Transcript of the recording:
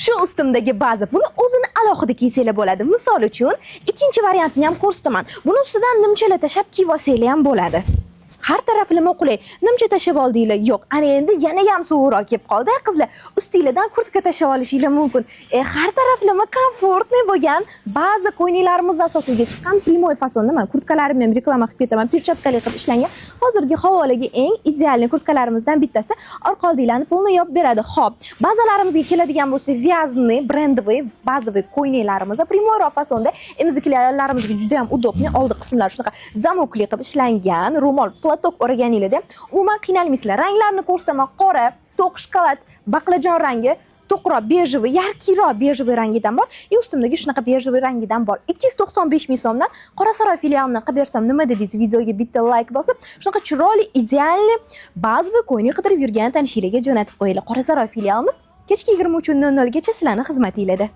Shu ustimdagi baza buni o'zini alohida kiysanglar bo'ladi. Misol uchun, ikkinchi variantini ham ko'rsataman. Buni ustidan nimchalar tashab kiyib olsanglar ham bo'ladi. Har taraflama qulay. Nimcha tashab oldinglar? Yo'q. Ana endi yana ham sovuqroq kelib qoldi, qizlar. Ustingizdan kurtka tashab olishinglar mumkin. Har taraflama komfortli bo'lgan ba'zi ko'ylaklarimizni sotuvga chiqqan primoy fasonda men kurtkalarimni ham reklama qilib ketaman. Perchatkali qilib ishlangan. Hozirgi havolaga eng ideal kurtkalarimizdan bittasi orqa oldinglarni polni yopib beradi. Xo'p, ba'zalarimizga keladigan bo'lsa, Vyazny, brendовый, bazaviy ko'ylaklarimiz primoy fasonda emiziklilarimizga juda ham udobni oldi qismlari shunaqa zamokli qilib ishlangan, ro'mol platok o'raganinglarda umuman qiynalmaysizlar. Ranglarni ko'rsataman: qora, to'q shokolad, baqlajon rangi, to'qroq bejevый, yarkiroq bejevый rangidan bor. Ustimdagi shunaqa bejevый rangidan bor. 295 ming so'mdan Qorasaroy filialidan qilib bersam nima dedingiz? Videoga bitta like bosib, shunaqa chiroyli, idealli bazaviy ko'ylak qidirib yurgan tanishinglarga jo'natib qo'yinglar. Qorasaroy filialimiz kechki 23:00 gacha sizlarning xizmatingizda.